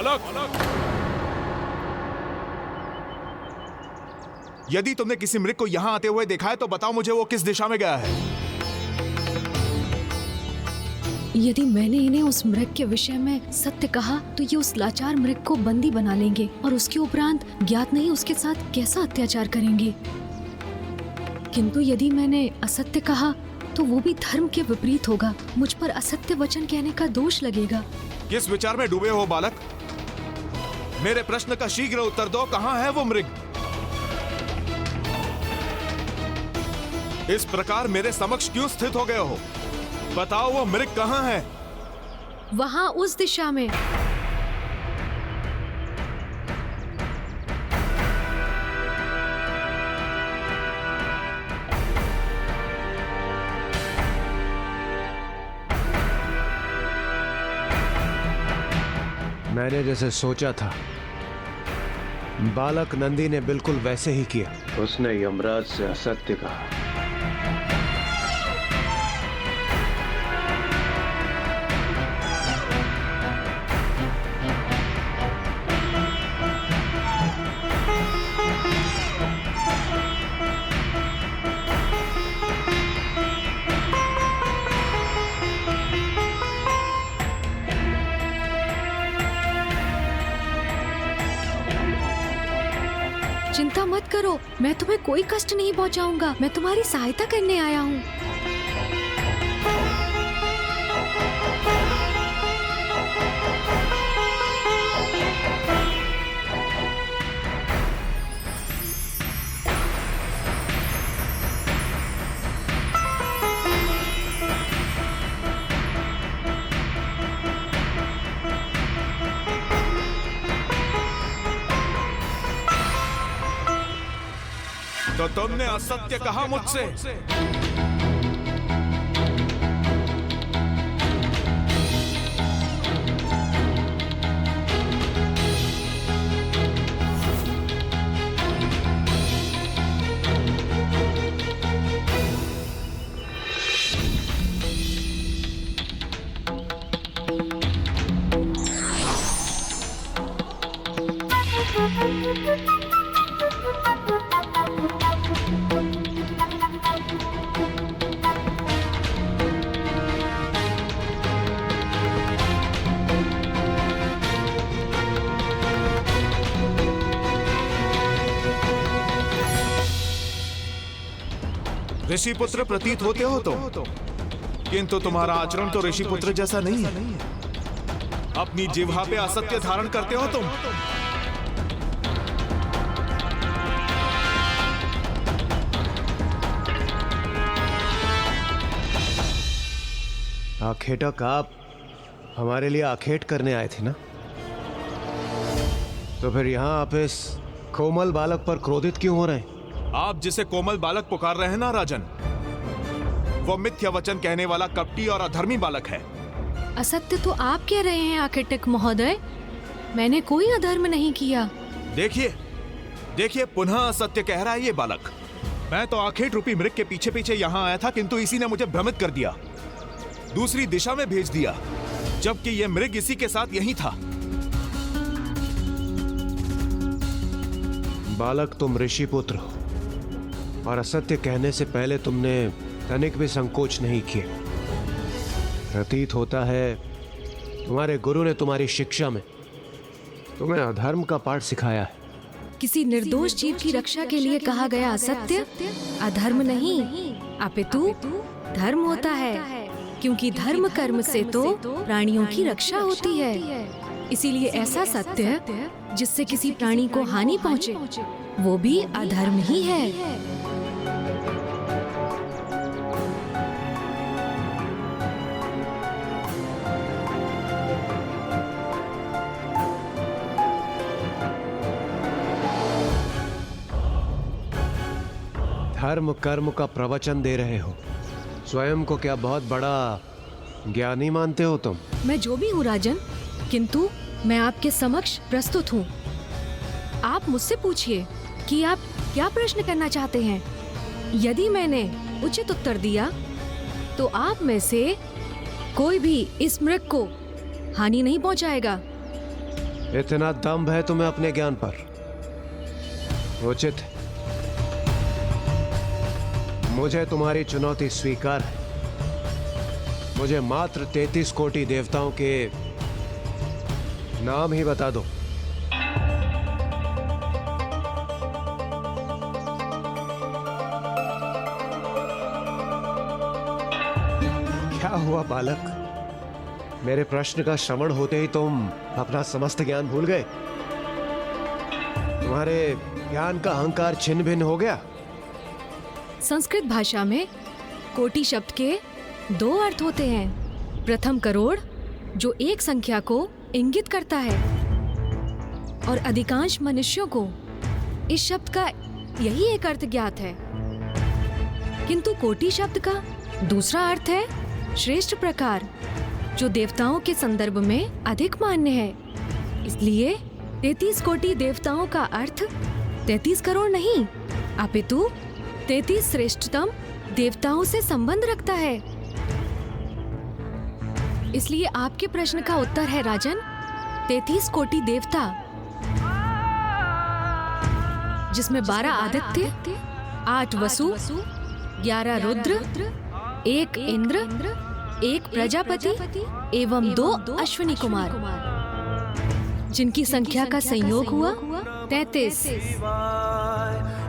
बालक, यदि तुमने किसी मृग को यहां आते हुए देखा है तो बताओ मुझे वो किस दिशा में गया है। यदि मैंने इन्हें उस मृग के विषय में सत्य कहा तो ये उस लाचार मृग को बंदी बना लेंगे और उसके उपरांत ज्ञात नहीं उसके साथ कैसा अत्याचार करेंगे। किंतु यदि मैंने असत्य कहा तो वो भी धर्म के विपरीत होगा। मुझ पर असत्य वचन कहने का दोष लगेगा। किस विचार में डूबे हो बालक? मेरे प्रश्न का शीघ्र उत्तर दो। कहाँ है वो मृग? इस प्रकार मेरे समक्ष क्यों स्थित हो गए हो? बताओ वो मृग कहाँ है? वहां उस दिशा में। मैंने जैसे सोचा था, बालक नंदी ने बिल्कुल वैसे ही किया। उसने यमराज से असत्य कहा। चिंता मत करो, मैं तुम्हें कोई कष्ट नहीं पहुंचाऊंगा। मैं तुम्हारी सहायता करने आया हूँ। तो तुमने असत्य कहा मुझसे। ऋषि पुत्र प्रतीत होते हो तुम, किंतु तुम्हारा आचरण तो ऋषि पुत्र जैसा नहीं है। अपनी जिह्वा पे असत्य धारण करते हो तुम। आखेटक, आप हमारे लिए आखेट करने आए थे ना? तो फिर यहां आप इस कोमल बालक पर क्रोधित क्यों हो रहे हैं? आप जिसे कोमल बालक पुकार रहे हैं ना राजन, वो मिथ्या वचन कहने वाला कपटी और अधर्मी बालक है। असत्य तो आप कह रहे हैं आखेटक महोदय, मैंने कोई अधर्म नहीं किया। देखिए देखिए, पुनः असत्य कह रहा है ये बालक। मैं तो आखेट रूपी मृग के पीछे पीछे यहाँ आया था, किंतु इसी ने मुझे भ्रमित कर दिया, दूसरी दिशा में भेज दिया, जबकि यह मृग इसी के साथ यही था। बालक, तुम ऋषि पुत्र हो और असत्य कहने से पहले तुमने तनिक भी संकोच नहीं किया। प्रतीत होता है तुम्हारे गुरु ने तुम्हारी शिक्षा में तुम्हें अधर्म का पाठ सिखाया है। किसी निर्दोष जीव की रक्षा के लिए कहा गया असत्य अधर्म नहीं, अपितु धर्म होता है, क्योंकि धर्म कर्म से तो प्राणियों की रक्षा होती है। इसीलिए ऐसा सत्य जिससे किसी प्राणी को हानि पहुंचे, वो भी अधर्म ही है। धर्म कर्म का प्रवचन दे रहे हो, स्वयं को क्या बहुत बड़ा ज्ञानी मानते हो तुम? मैं जो भी हूँ राजन, किंतु मैं आपके समक्ष प्रस्तुत हूँ। आप मुझसे पूछिए कि आप क्या प्रश्न करना चाहते हैं। यदि मैंने उचित उत्तर दिया तो आप में से कोई भी इस मृग को हानि नहीं पहुंचाएगा। इतना दम्भ है तुम्हें अपने ज्ञान पर। उचित है, मुझे तुम्हारी चुनौती स्वीकार है। मुझे मात्र 33 कोटि देवताओं के नाम ही बता दो। क्या हुआ बालक? मेरे प्रश्न का श्रवण होते ही तुम अपना समस्त ज्ञान भूल गए? तुम्हारे ज्ञान का अहंकार छिन्न भिन्न हो गया? संस्कृत भाषा में कोटि शब्द के 2 अर्थ होते हैं। प्रथम करोड़, जो एक संख्या को इंगित करता है, और अधिकांश मनुष्यों को इस शब्द का यही एक अर्थ ज्ञात है। किंतु कोटि शब्द का दूसरा अर्थ है श्रेष्ठ प्रकार, जो देवताओं के संदर्भ में अधिक मान्य है। इसलिए 33 कोटि देवताओं का अर्थ 33 करोड़ नहीं, अपितु 33 श्रेष्ठतम देवताओं से संबंध रखता है। इसलिए आपके प्रश्न का उत्तर है राजन, 33 कोटि देवता, जिसमें 12 आदित्य, 8 वसु, 11 रुद्र, 1 इंद्र, 1 प्रजापति एवं 2 अश्विनी कुमार, जिनकी संख्या का संयोग हुआ 33।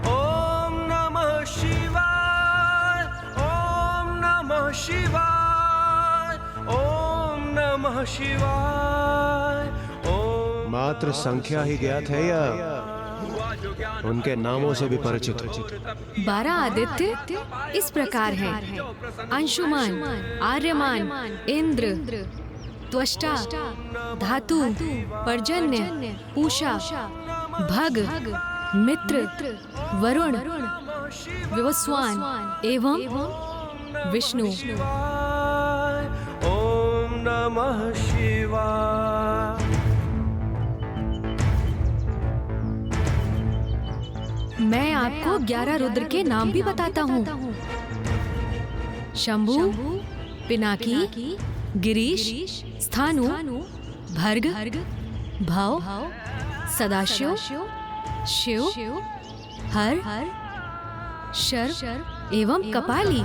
ओम नमः शिवाय, ओम नमः शिवाय, ओम नमः शिवाय, ओम। मात्र संख्या ही ज्ञात है या उनके नामों से भी परिचित हो? 12 आदित्य इस प्रकार हैं: अंशुमान, आर्यमान, इंद्र, त्वष्टा, धातु, पर्जन्य, पूषा, भग, मित्र, वरुण, विवस्वान एवं विष्णु। ओम नमः शिवाय। मैं आपको 11 रुद्र के नाम भी बताता हूँ: शंभु, पिनाकी, गिरीश, स्थानु, भर्ग, भव, सदाशिव, शिव, हर, शर एवं कपाली।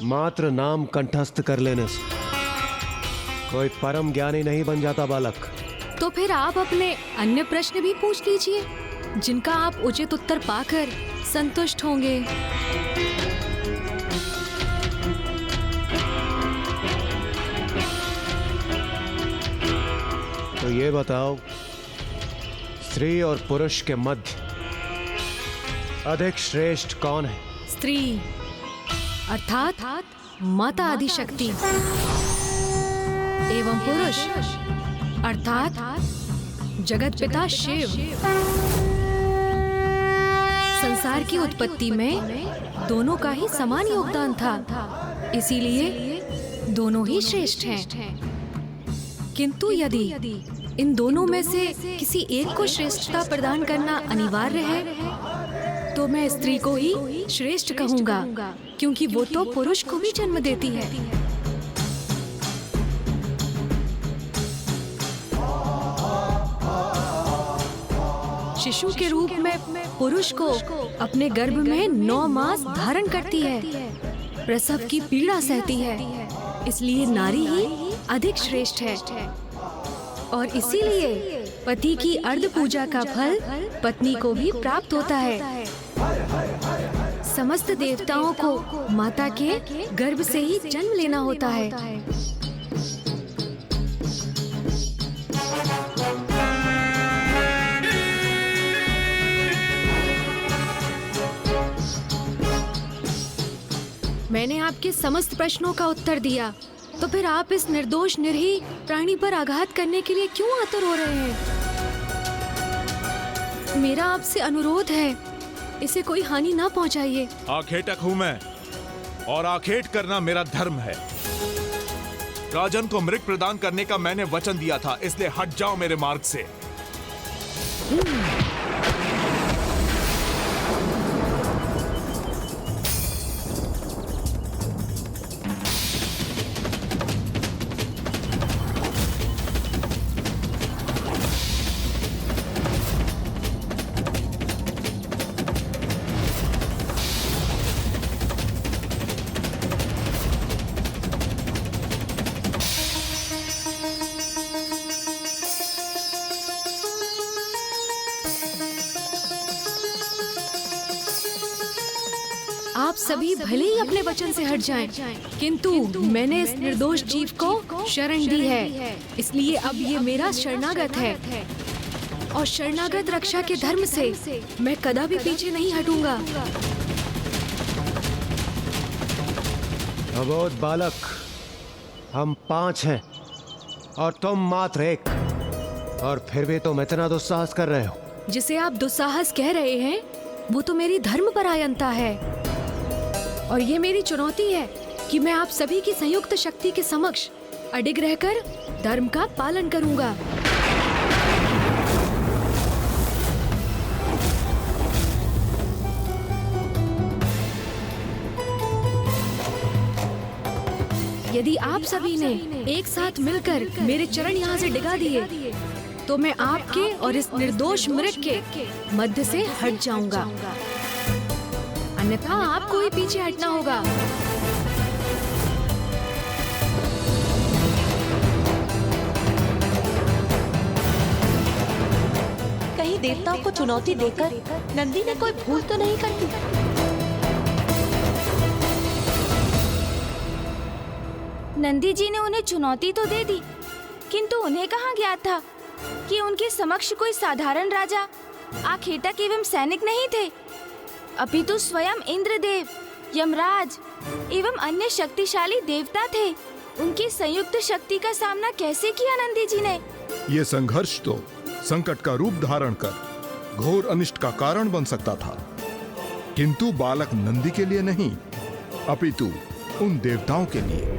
मात्र नाम कंठस्थ कर लेने से कोई परम ज्ञानी नहीं बन जाता बालक। तो फिर आप अपने अन्य प्रश्न भी पूछ लीजिए, जिनका आप उचित उत्तर पाकर संतुष्ट होंगे। तो ये बताओ, स्त्री और पुरुष के मध्य अधिक श्रेष्ठ कौन है? स्त्री अर्थात माता आदिशक्ति, एवं पुरुष अर्थात जगत पिता शिव। संसार की उत्पत्ति में दोनों का ही समान योगदान था, इसीलिए दोनों ही श्रेष्ठ हैं। किंतु यदि इन दोनों में से किसी एक को श्रेष्ठता प्रदान करना अनिवार्य है, तो मैं स्त्री को ही श्रेष्ठ कहूंगा, क्योंकि वो तो पुरुष को भी जन्म देती है। शिशु के रूप में पुरुष को अपने गर्भ में 9 मास धारण करती है, प्रसव की पीड़ा सहती है, इसलिए नारी ही अधिक श्रेष्ठ है। और इसीलिए पति की अर्ध पूजा का फल पत्नी को भी प्राप्त होता है। समस्त देवताओं को माता के गर्भ से ही जन्म लेना होता है। मैंने आपके समस्त प्रश्नों का उत्तर दिया, तो फिर आप इस निर्दोष निरीह प्राणी पर आघात करने के लिए क्यों आतुर हो रहे हैं? मेरा आपसे अनुरोध है, इसे कोई हानि ना पहुंचाइए। आखेटक हूं मैं, और आखेट करना मेरा धर्म है। राजन को मृग प्रदान करने का मैंने वचन दिया था, इसलिए हट जाओ मेरे मार्ग से। आप सभी भले ही अपने वचन से हट जाएं, किंतु मैंने इस निर्दोष जीव को शरण दी है, इसलिए अब ये मेरा शरणागत है और शरणागत रक्षा के धर्म से मैं कदापि पीछे नहीं हटूंगा। अबोध बालक, हम 5 हैं और तुम मात्र 1, और फिर भी तुम इतना दुस्साहस कर रहे हो। जिसे आप दुस्साहस कह रहे हैं वो तो मेरी धर्मपरायणता है, और ये मेरी चुनौती है कि मैं आप सभी की संयुक्त शक्ति के समक्ष अडिग रहकर धर्म का पालन करूंगा। यदि आप सभी ने एक साथ मिलकर मेरे चरण यहाँ से डिगा दिए तो मैं आपके और इस निर्दोष मृग के मध्य से हट जाऊंगा, अन्यथा आपको ही पीछे हटना होगा। कहीं देवताओं को चुनौती देकर नंदी ने कोई भूल तो नहीं कर दी? नंदी जी ने उन्हें चुनौती तो दे दी, किंतु उन्हें कहाँ ज्ञात था कि उनके समक्ष कोई साधारण राजा, आखेटक एवं सैनिक नहीं थे, अपितु स्वयं इंद्रदेव, यमराज एवं अन्य शक्तिशाली देवता थे। उनकी संयुक्त शक्ति का सामना कैसे किया नंदी जी ने? ये संघर्ष तो संकट का रूप धारण कर घोर अनिष्ट का कारण बन सकता था, किंतु बालक नंदी के लिए नहीं, अपितु उन देवताओं के लिए।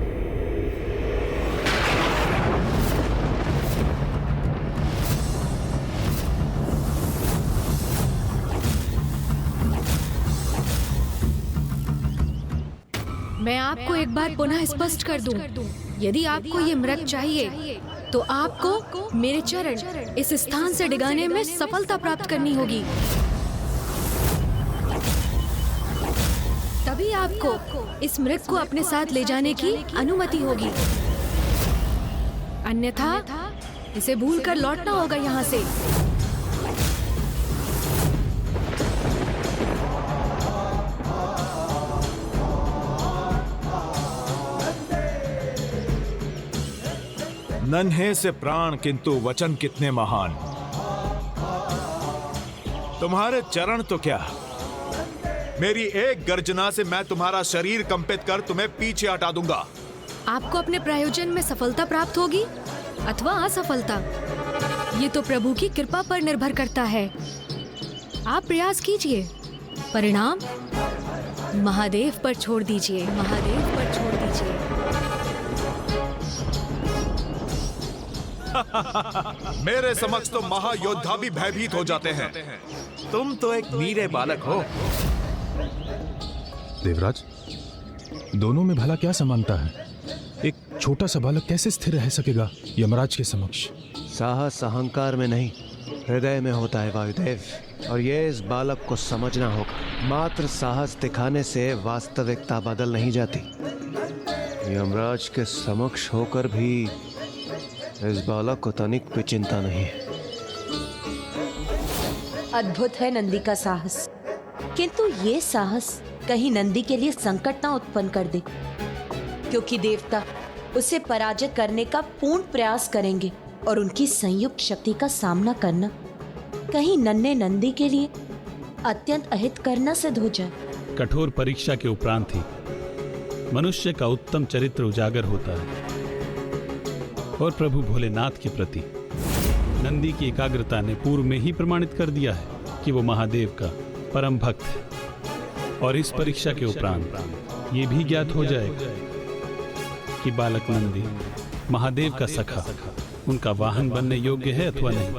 मैं आपको एक बार पुनः स्पष्ट कर दूं, यदि आपको ये मृग चाहिए तो आपको मेरे चरण इस स्थान से डिगाने में सफलता प्राप्त करनी होगी, तभी आपको इस मृग को अपने साथ ले जाने की अनुमति होगी, अन्यथा इसे भूलकर लौटना होगा यहाँ से। नन्हे से प्राण किंतु वचन कितने महान। तुम्हारे चरण तो क्या, मेरी एक गर्जना से मैं तुम्हारा शरीर कंपित कर तुम्हें पीछे हटा दूंगा। आपको अपने प्रयोजन में सफलता प्राप्त होगी अथवा असफलता, ये तो प्रभु की कृपा पर निर्भर करता है। आप प्रयास कीजिए, परिणाम महादेव पर छोड़ दीजिए, महादेव पर छोड़ दीजिए। मेरे समक्ष तो महायोद्धा भी भयभीत हो जाते हैं, तुम तो एक नीरे बालक हो। देवराज, दोनों में भला क्या समानता है? एक छोटा सा बालक कैसे स्थिर रह सकेगा यमराज के समक्ष? साहस अहंकार में नहीं, हृदय में होता है वायुदेव, और ये इस बालक को समझना होगा। मात्र साहस दिखाने से वास्तविकता बदल नहीं जाती। यमराज के समक्ष होकर भी इस बालक को तनिक भी चिंता नहीं है। अद्भुत है नंदी का साहस, किंतु ये साहस कहीं नंदी के लिए संकट ना उत्पन्न कर दे, क्योंकि देवता उसे पराजित करने का पूर्ण प्रयास करेंगे और उनकी संयुक्त शक्ति का सामना करना कहीं नन्हे नंदी के लिए अत्यंत अहित करना सिद्ध हो जाए। कठोर परीक्षा के उपरांत ही मनुष्य का उत्तम चरित्र उजागर होता है, और प्रभु भोलेनाथ के प्रति नंदी की एकाग्रता ने पूर्व में ही प्रमाणित कर दिया है कि वो महादेव का परम भक्त है। और इस परीक्षा के उपरांत ये भी ज्ञात हो जाएगा कि बालक नंदी महादेव का सखा, उनका वाहन बनने योग्य है अथवा नहीं।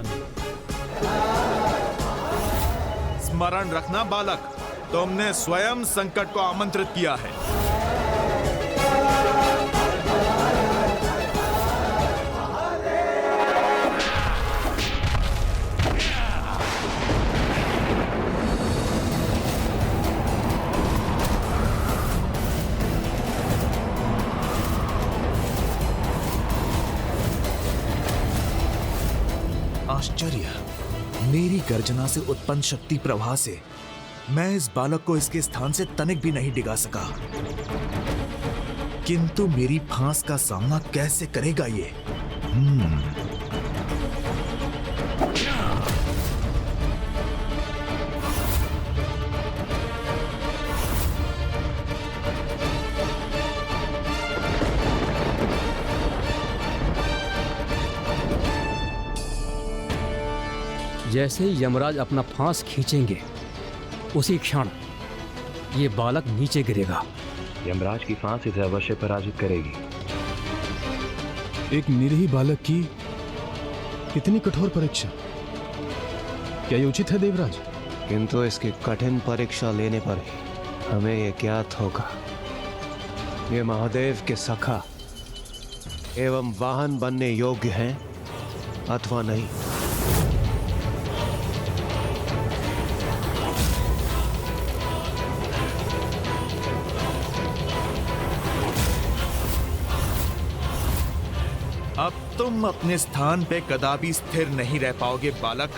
स्मरण रखना बालक, तुमने स्वयं संकट को आमंत्रित किया है। आश्चर्य, मेरी गर्जना से उत्पन्न शक्ति प्रवाह से मैं इस बालक को इसके स्थान से तनिक भी नहीं डिगा सका, किंतु मेरी फांस का सामना कैसे करेगा ये? जैसे ही यमराज अपना फांस खींचेंगे उसी क्षण ये बालक नीचे गिरेगा। यमराज की फांस इसे अवश्य पराजित करेगी। एक निरीह बालक की इतनी कठोर परीक्षा, क्या ये उचित है देवराज? किंतु इसकी कठिन परीक्षा लेने पर ही हमें ये ज्ञात होगा ये महादेव के सखा एवं वाहन बनने योग्य हैं अथवा नहीं। अब तुम अपने स्थान पे कदापि स्थिर नहीं रह पाओगे बालक।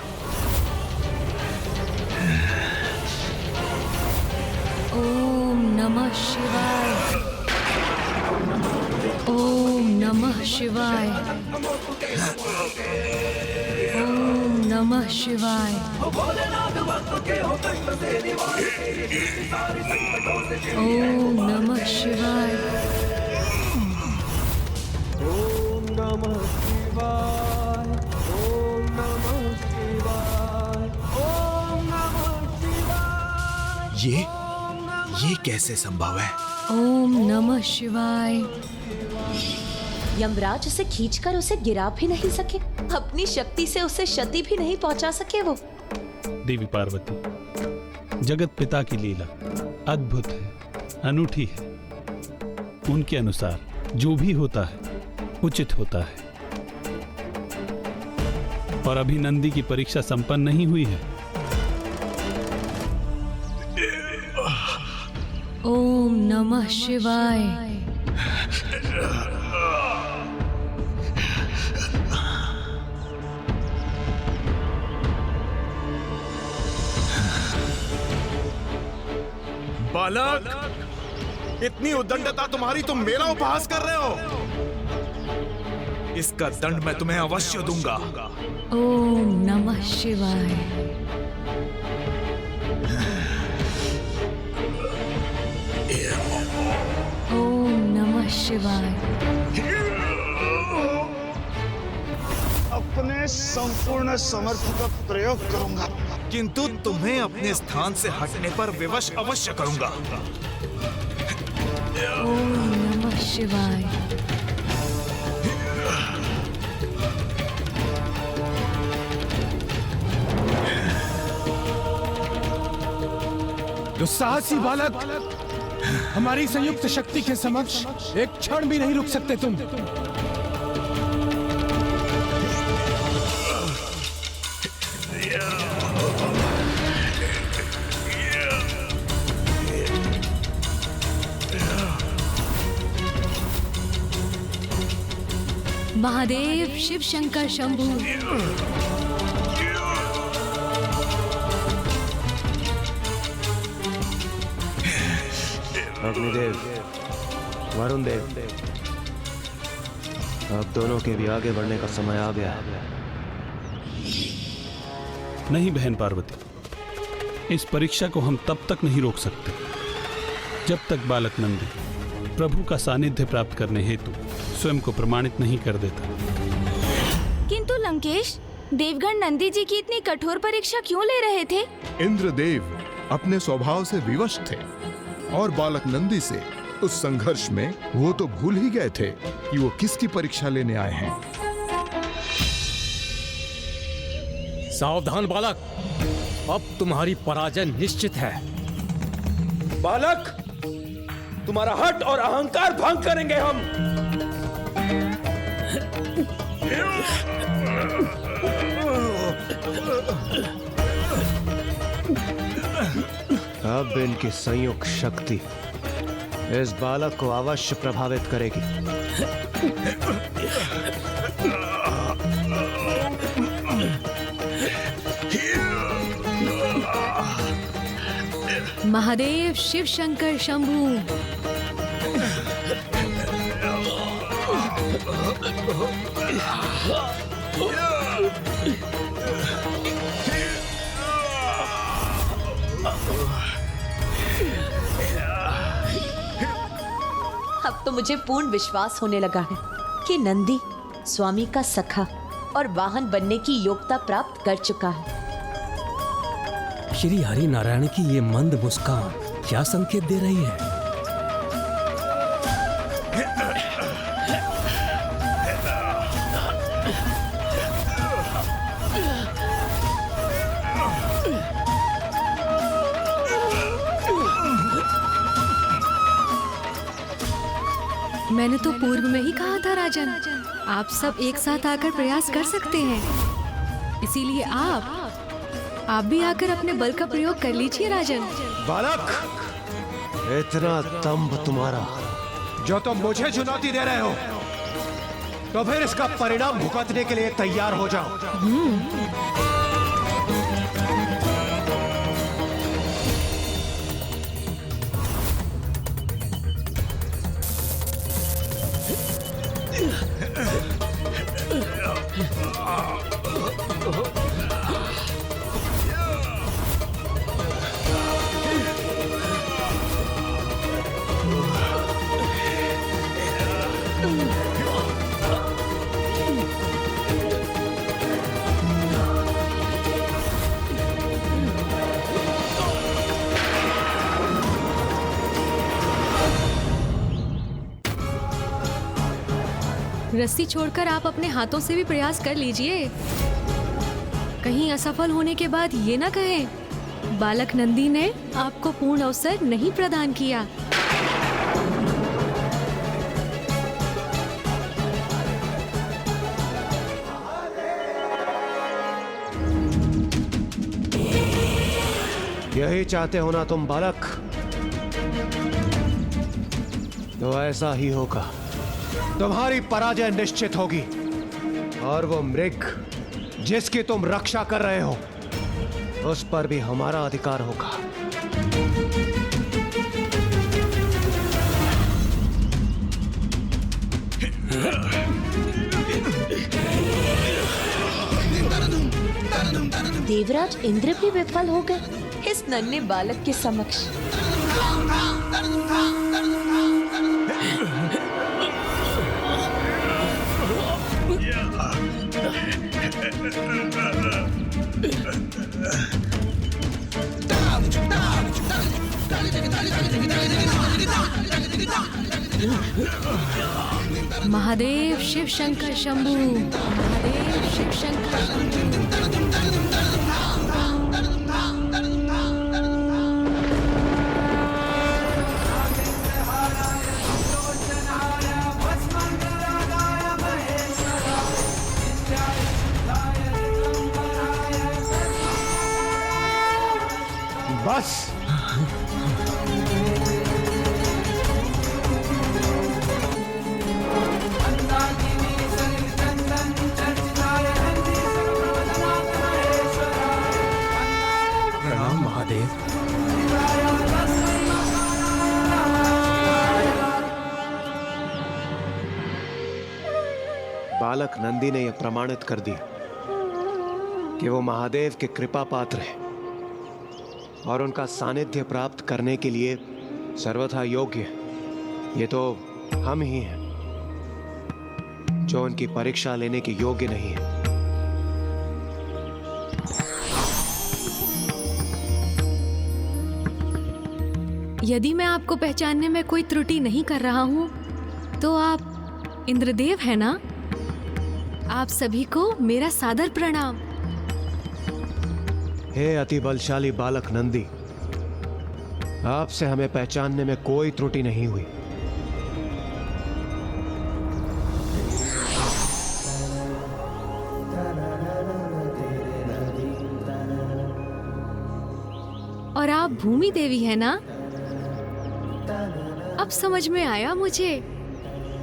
ओम नमः शिवाय। ओम नमः शिवाय। ओम नमः शिवाय। ओम नमः शिवाय। ओम नमः शिवाय। ओम नमः शिवाय। ओम नमः शिवाय। ये कैसे संभव है? ओम नमः शिवाय। यमराज उसे खींचकर उसे गिरा भी नहीं सके, अपनी शक्ति से उसे क्षति भी नहीं पहुंचा सके। वो देवी पार्वती, जगत पिता की लीला अद्भुत है, अनूठी है। उनके अनुसार जो भी होता है उचित होता है। और अभी नंदी की परीक्षा संपन्न नहीं हुई है। ओम नमः शिवाय। बालक, इतनी उद्दंडता तुम्हारी, तुम मेरा उपहास कर रहे हो। इसका दंड मैं तुम्हें अवश्य दूंगा। ओम नमः शिवाय। ओम नमः शिवाय। अपने संपूर्ण समर्थ का प्रयोग करूंगा, किंतु तुम्हें अपने स्थान से हटने पर विवश अवश्य करूंगा। ओम नमः शिवाय। दुस्साहसी बालक, हमारी संयुक्त शक्ति के समक्ष एक क्षण भी नहीं रुक सकते तुम। महादेव, शिव शंकर शंभु। अग्निदेव, वरुण देव, अब दोनों के भी आगे बढ़ने का समय आ गया है। नहीं बहन पार्वती, इस परीक्षा को हम तब तक नहीं रोक सकते जब तक बालक नंदी प्रभु का सानिध्य प्राप्त करने हेतु स्वयं को प्रमाणित नहीं कर देता। किंतु लंकेश, देवगण नंदी जी की इतनी कठोर परीक्षा क्यों ले रहे थे? इंद्रदेव अपने स्वभाव से विवश थे और बालक नंदी से उस संघर्ष में वो तो भूल ही गए थे कि वो किसकी परीक्षा लेने आए हैं। सावधान बालक, अब तुम्हारी पराजय निश्चित है। बालक, तुम्हारा हट और अहंकार भंग करेंगे हम। अब इनकी संयुक्त शक्ति इस बालक को अवश्य प्रभावित करेगी। महादेव शिव शंकर शंभू। अब तो मुझे पूर्ण विश्वास होने लगा है कि नंदी स्वामी का सखा और वाहन बनने की योग्यता प्राप्त कर चुका है। श्री हरि नारायण की ये मंद मुस्कान क्या संकेत दे रही है? मैंने तो पूर्व में ही कहा था राजन, आप सब एक साथ आकर प्रयास कर सकते हैं। इसीलिए आप भी आकर अपने बल का प्रयोग कर लीजिए राजन। बालक, इतना दम्भ तुम्हारा जो तुम मुझे चुनौती दे रहे हो, तो फिर इसका परिणाम भुगतने के लिए तैयार हो जाओ। रस्सी छोड़कर आप अपने हाथों से भी प्रयास कर लीजिए। कहीं असफल होने के बाद ये ना कहें बालक नंदी ने आपको पूर्ण अवसर नहीं प्रदान किया। यही चाहते हो ना तुम बालक? तो ऐसा ही होगा। तुम्हारी पराजय निश्चित होगी और वो मृग जिसकी तुम रक्षा कर रहे हो, उस पर भी हमारा अधिकार होगा। देवराज इंद्र भी विफल हो गए इस नन्हे बालक के समक्ष। महादेव शिव शंकर शंभू, महादेव शिव शंकर शंभू। बस प्रणाम महादेव। बालक नंदी ने यह प्रमाणित कर दिया कि वो महादेव के कृपा पात्र है और उनका सानिध्य प्राप्त करने के लिए सर्वथा योग्य है। ये तो हम ही हैं जो उनकी परीक्षा लेने के योग्य नहीं है। यदि मैं आपको पहचानने में कोई त्रुटि नहीं कर रहा हूं, तो आप इंद्रदेव हैं ना? आप सभी को मेरा सादर प्रणाम। हे अति बलशाली बालक नंदी, आपसे हमें पहचानने में कोई त्रुटि नहीं हुई। और आप भूमि देवी है ना? अब समझ में आया मुझे।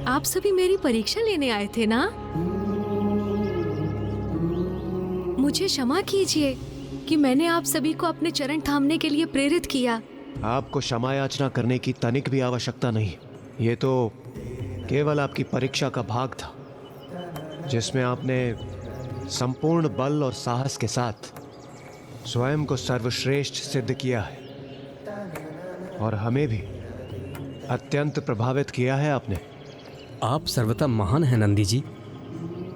आप सभी मेरी परीक्षा लेने आए थे ना? मुझे क्षमा कीजिए कि मैंने आप सभी को अपने चरण थामने के लिए प्रेरित किया, आपको क्षमा याचना करने की तनिक भी आवश्यकता नहीं। ये तो केवल आपकी परीक्षा का भाग था, जिसमें आपने संपूर्ण बल और साहस के साथ स्वयं को सर्वश्रेष्ठ सिद्ध किया है, और हमें भी अत्यंत प्रभावित किया है आपने। आप सर्वथा महान हैं नंदी जी,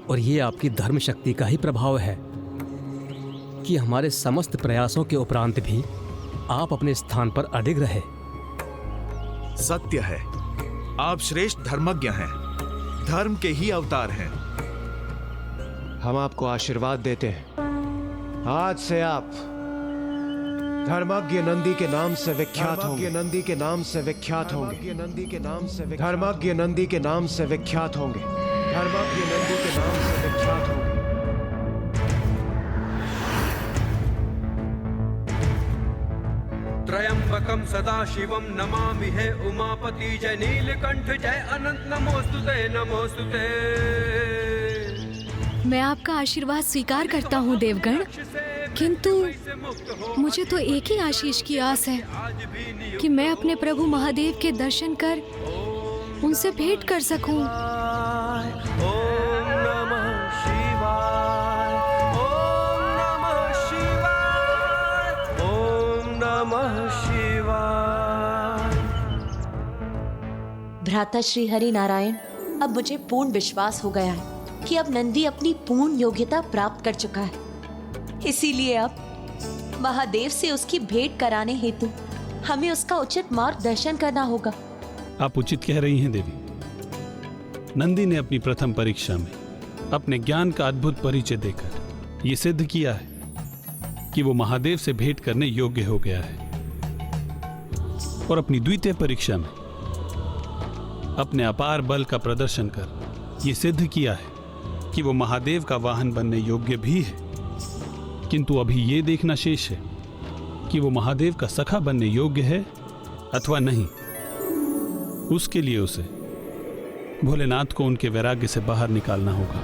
और ये आपकी धर्म शक्ति का ही प्रभाव है कि हमारे समस्त प्रयासों के उपरांत भी आप अपने स्थान पर अडिग रहे। सत्य है, आप श्रेष्ठ धर्मज्ञ हैं, धर्म के ही अवतार हैं। हम आपको आशीर्वाद देते हैं। आज से आप धर्मज्ञ नंदी के नाम से विख्यात होंगे। नंदी के नाम से विख्यात होंगे। नंदी के नाम से धर्मज्ञ नंदी के नाम से विख्यात होंगे। धर्मज्ञ नंदी के नाम से विख्यात होंगे। त्रयंबकम सदा शिवम नमामि हे उमापति जय नीलकंठ जय अनंत नमोस्तुते नमोस्तुते। मैं आपका आशीर्वाद स्वीकार करता हूँ देवगण, किंतु मुझे तो एक ही आशीष की आस है कि मैं अपने प्रभु महादेव के दर्शन कर उनसे भेंट कर सकूं। ओम नमः शिवाय, ओम नमः शिवाय, ओम नमः शिवाय। भ्राता श्री हरि नारायण, अब मुझे पूर्ण विश्वास हो गया है कि अब नंदी अपनी पूर्ण योग्यता प्राप्त कर चुका है। इसीलिए अब महादेव से उसकी भेंट कराने हेतु हमें उसका उचित मार्गदर्शन करना होगा। आप उचित कह रही हैं देवी। नंदी ने अपनी प्रथम परीक्षा में अपने ज्ञान का अद्भुत परिचय देकर यह सिद्ध किया है कि वो महादेव से भेंट करने योग्य हो गया है, और अपनी द्वितीय परीक्षा में अपने अपार बल का प्रदर्शन कर यह सिद्ध किया है कि वो महादेव का वाहन बनने योग्य भी है। किंतु अभी ये देखना शेष है कि वो महादेव का सखा बनने योग्य है अथवा नहीं। उसके लिए उसे भोलेनाथ को उनके वैराग्य से बाहर निकालना होगा।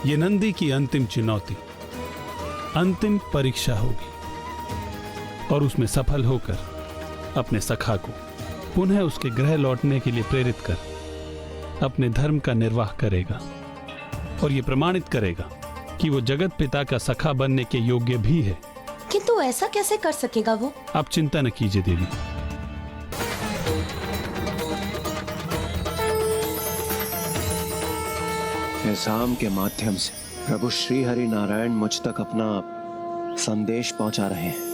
ये नंदी की अंतिम चुनौती, अंतिम परीक्षा होगी, और उसमें सफल होकर अपने सखा को पुनः उसके गृह लौटने के लिए प्रेरित कर अपने धर्म का निर्वाह करेगा, और ये प्रमाणित करेगा कि वो जगत पिता का सखा बनने के योग्य भी है। किंतु ऐसा कैसे कर सकेगा वो? आप चिंता न कीजिए देवी। इस आम के माध्यम से प्रभु श्री हरि नारायण मुझ तक अपना संदेश पहुंचा रहे हैं।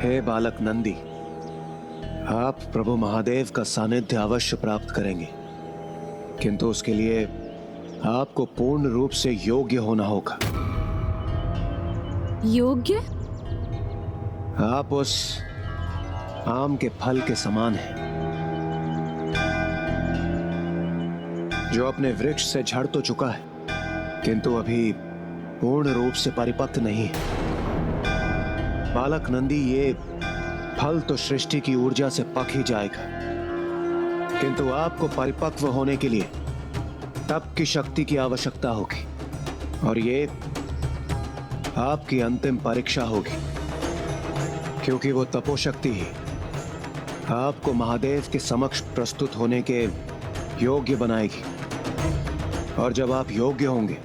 हे बालक नंदी, आप प्रभु महादेव का सानिध्य अवश्य प्राप्त करेंगे, किंतु उसके लिए आपको पूर्ण रूप से योग्य होना होगा। योग्य? आप उस आम के फल के समान हैं, जो अपने वृक्ष से झड़ तो चुका है, किंतु अभी पूर्ण रूप से परिपक्व नहीं है। बालक नंदी, ये फल तो सृष्टि की ऊर्जा से पक ही जाएगा, किंतु आपको परिपक्व होने के लिए तप की शक्ति की आवश्यकता होगी, और ये आपकी अंतिम परीक्षा होगी, क्योंकि वो तपोशक्ति ही आपको महादेव के समक्ष प्रस्तुत होने के योग्य बनाएगी। और जब आप योग्य होंगे,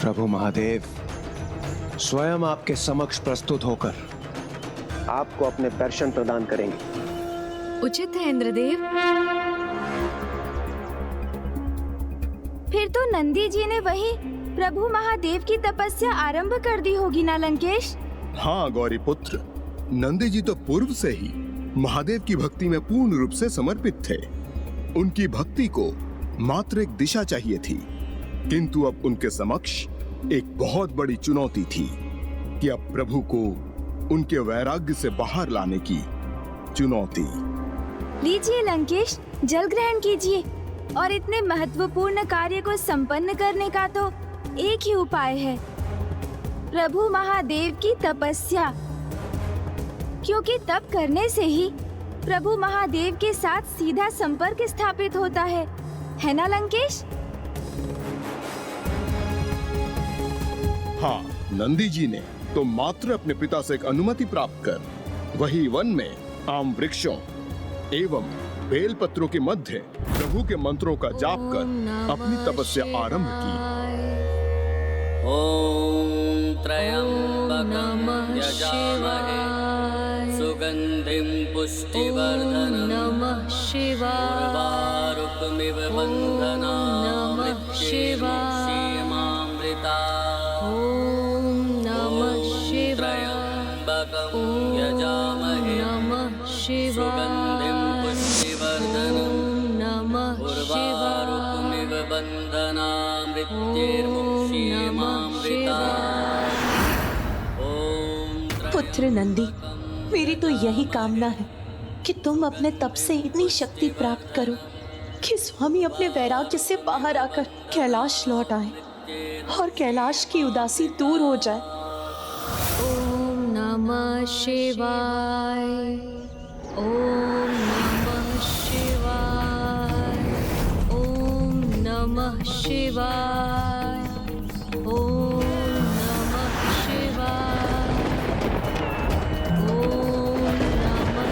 प्रभु महादेव स्वयं आपके समक्ष प्रस्तुत होकर आपको अपने दर्शन प्रदान करेंगे। उचित है इंद्रदेव। फिर तो नंदी जी ने वही प्रभु महादेव की तपस्या आरंभ कर दी होगी ना लंकेश? हाँ गौरी पुत्र, नंदी जी तो पूर्व से ही महादेव की भक्ति में पूर्ण रूप से समर्पित थे। उनकी भक्ति को मात्र एक दिशा चाहिए थी, किंतु अब उनके समक्ष एक बहुत बड़ी चुनौती थी कि अब प्रभु को उनके वैराग्य से बाहर लाने की चुनौती। लीजिए लंकेश, जल ग्रहण कीजिए, और इतने महत्वपूर्ण कार्य को संपन्न करने का तो एक ही उपाय है, प्रभु महादेव की तपस्या। क्योंकि तप करने से ही प्रभु महादेव के साथ सीधा संपर्क स्थापित होता है ना लंकेश? हाँ, नंदी जी ने तो मात्र अपने पिता से एक अनुमति प्राप्त कर वही वन में आम वृक्षों एवं बेल पत्रों के मध्य प्रभु के मंत्रों का जाप कर अपनी तपस्या आरंभ की। ओम त्र्यंबकं यजामहे सुगंधिं पुष्टिवर्धनम् उर्वारुकमिव बन्धनान् मृत्युर्मुक्षीयमामृता। त्र्यंबकं यजामहे सुगंधिं पुष्टिवर्धनम् उर्वारुकमिव बन्धनान् मृत्युर्मुक्षीयमामृता। पुत्र नंदी, मेरी तो यही कामना है कि तुम अपने तप से इतनी शक्ति प्राप्त करो कि स्वामी अपने वैराग्य से बाहर आकर कैलाश लौट आए और कैलाश की उदासी दूर हो जाए। ओम नमः शिवाय। ओम नमः शिवाय। ओम नमः शिवाय। ओम नमः शिवाय। ओम नमः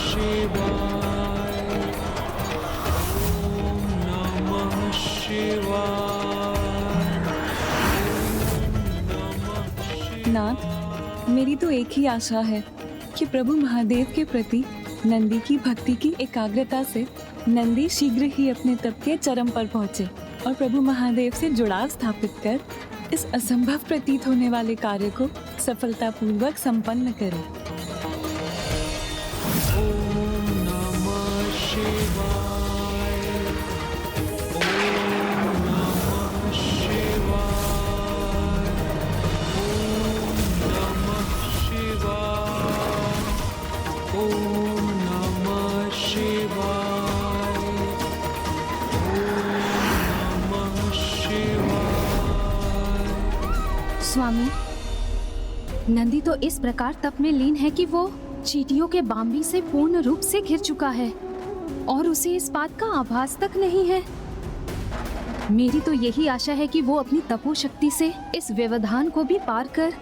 शिवाय। ओम नमः शिवाय। नाथ, मेरी तो एक ही आशा है कि प्रभु महादेव के प्रति नंदी की भक्ति की एकाग्रता से नंदी शीघ्र ही अपने तप के चरम पर पहुँचे और प्रभु महादेव से जुड़ाव स्थापित कर इस असंभव प्रतीत होने वाले कार्य को सफलतापूर्वक संपन्न करे। ओम नमः शिवाय। ओम नमः शिवाय। ओम नमः शिवाय। ओम नमः शिवाय। स्वामी, नंदी तो इस प्रकार तप में लीन है कि वो चींटियों के बांबी से पूर्ण रूप से घिर चुका है और उसे इस बात का आभास तक नहीं है। मेरी तो यही आशा है कि वो अपनी तपो शक्ति से इस व्यवधान को भी पार कर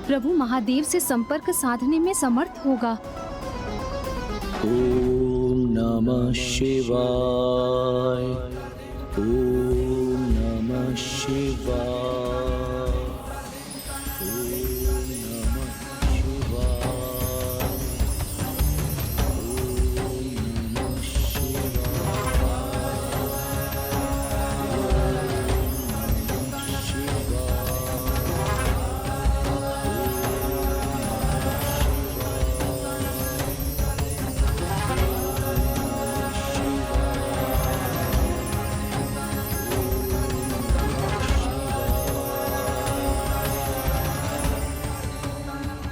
प्रभु महादेव से संपर्क साधने में समर्थ होगा। ओम नमः शिवाय। ओम नमः शिवाय।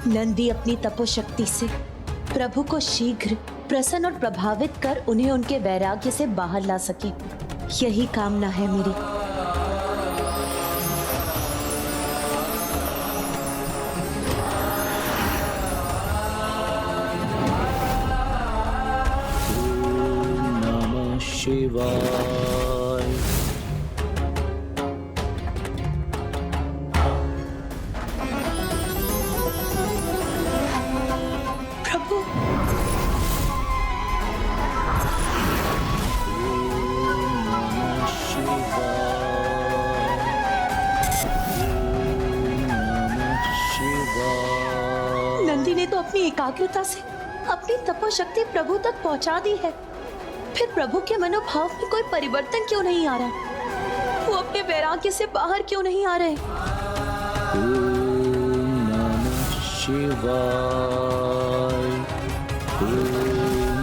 नंदी अपनी तपोशक्ति से प्रभु को शीघ्र प्रसन्न और प्रभावित कर उन्हें उनके वैराग्य से बाहर ला सके, यही कामना है मेरी। ओम नमः शिवाय। नंदी ने तो अपनी एकाग्रता से अपनी तपोशक्ति प्रभु तक पहुंचा दी है, फिर प्रभु के मनोभाव में कोई परिवर्तन क्यों नहीं आ रहा? वो अपने वैराग्य से बाहर क्यों नहीं आ रहे? ओम नमः शिवाय। ओम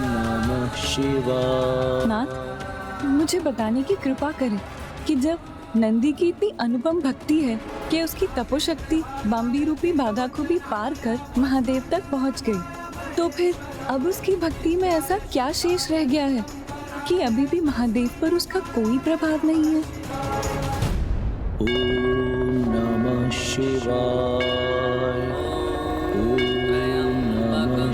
नमः शिवाय। नाथ, मुझे बताने की कृपा करें कि जब नंदी की इतनी अनुपम भक्ति है कि उसकी तपोशक्ति बांबी रूपी बाधा को भी पार कर महादेव तक पहुंच गई, तो फिर अब उसकी भक्ति में ऐसा क्या शेष रह गया है कि अभी भी महादेव पर उसका कोई प्रभाव नहीं है? ओम नमः शिवाय। ओम नमः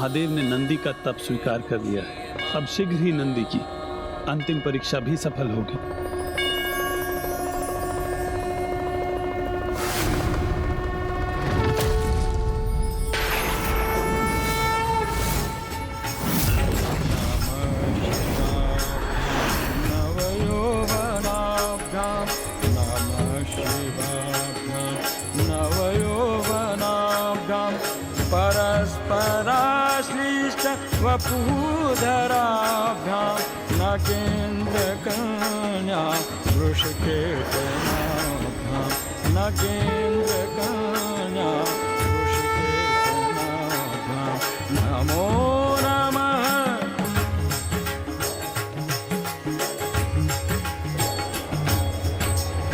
महादेव ने नंदी का तप स्वीकार कर लिया है। अब शीघ्र ही नंदी की अंतिम परीक्षा भी सफल होगी। वपुधराभ्यां नगेन्द्रकन्या वृषकेतनाभ्यां नगेन्द्रकन्या वृषकेतनाभ्यां नमो नमः।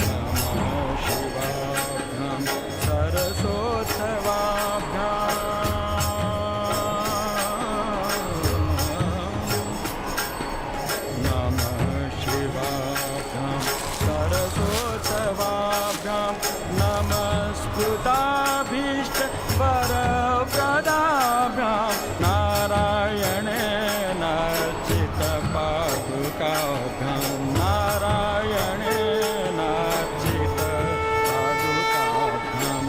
नमो शिवाभ्यां सरसोत्सवाभ्यां नमस्कृताभीष्ट वरप्रदाभ्यां नारायणेन अर्चित पादुकाभ्यां नारायणेन अर्चित पादुकाभ्यां।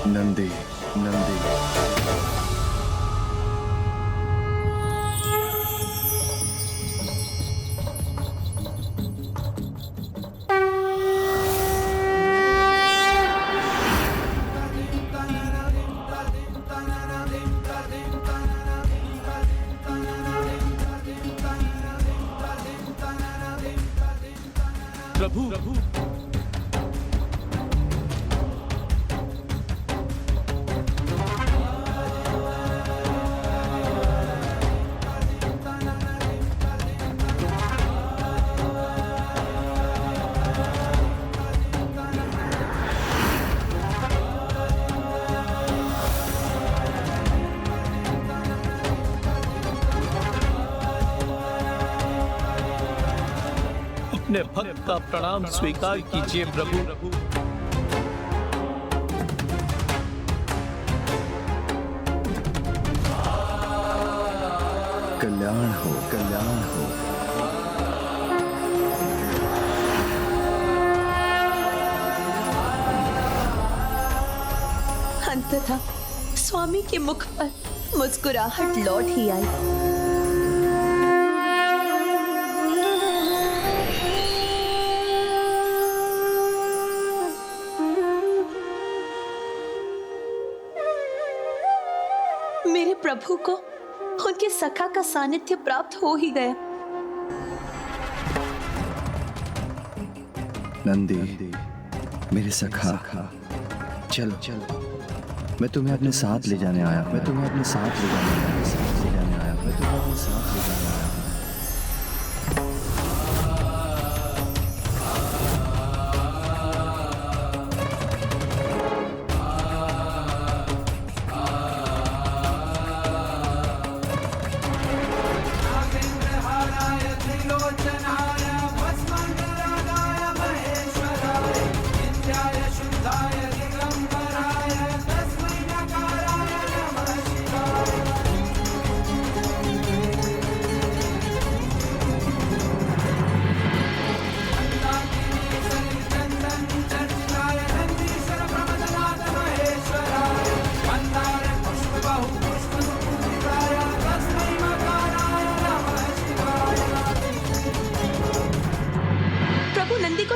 नंदी नंदी प्रभु अपने भक्त का प्रणाम स्वीकार कीजिए प्रभु। कल्याण हो कल्याण हो। अंततः स्वामी के मुख पर मुस्कुराहट लौट ही आई। मेरे प्रभु को उनके सखा का सानिध्य प्राप्त हो ही गया। नंदी मेरे सखा, चलो चलो, मैं तुम्हें अपने साथ ले जाने आया हूं। मैं तुम्हें अपने साथ ले जाने आया हूं। मैं तुम्हें अपने साथ ले जाने आया हूं।